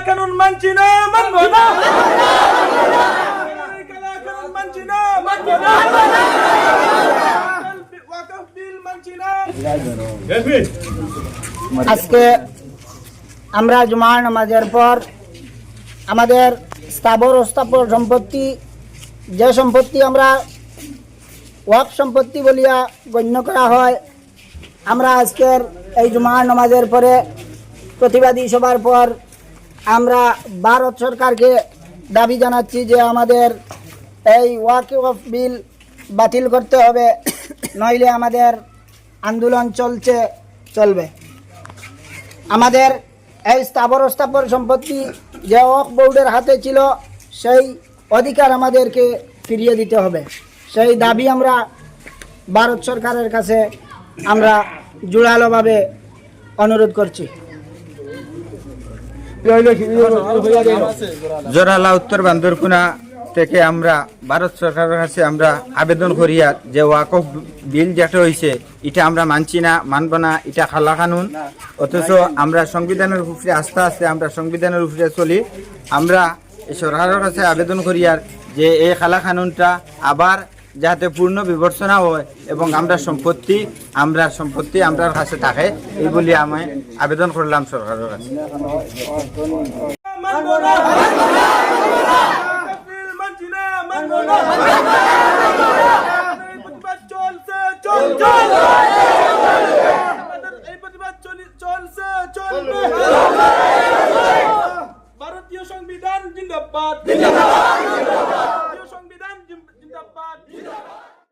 কানুন মানছি না, মানবো না। কালা কানুন মানছি না, মানবো না। ওয়াকফ বিল মানছি না। আজকে আমরা জুমার নামাজের পর আমাদের স্থাবর অস্থাবর সম্পত্তি, যে সম্পত্তি আমরা ওয়াকফ সম্পত্তি বলিয়া গণ্য করা হয়, আমরা আজকের এই জুমার নামাজের পরে প্রতিবাদী সভার পর আমরা ভারত সরকারকে দাবি জানাচ্ছি যে আমাদের এই ওয়াকফ বিল বাতিল করতে হবে, নইলে আমাদের আন্দোলন চলবে। আমাদের এই স্থাবর অস্থাবর সম্পত্তি যে ওয়াকফ বোর্ডের হাতে ছিল, সেই অধিকার আমাদেরকে ফিরিয়ে দিতে হবে। সেই দাবি আমরা ভারত সরকারের কাছে আমরা জোরালোভাবে অনুরোধ করছি। জোরালা উত্তর বান্দরকুনা থেকে আমরা ভারত সরকারের কাছে আমরা আবেদন করিয়া যে ওয়াকফ বিল যেটা হয়েছে এটা আমরা মানছি না, মানব না, এটা খালা কানুন। অথচ আমরা সংবিধানের উপরে আস্থা আছে, আমরা সংবিধানের উপরে চলি। আমরা সরকারের কাছে আবেদন করিয়ার যে এই খালা কানুনটা আবার যাতে পূর্ণ বিবেচনা হয় এবং আমরা সম্পত্তি আমরা কাছে থাকে, এই বলি আমি আবেদন করলাম সরকারের কাছে। মানবো না। ওয়াকফ বিল মানছি না, মানবো না। এই প্রতিবাদ চলবে। এই প্রতিবাদ চলবে। ভারতীয় সংবিধান জিন্দাবাদ।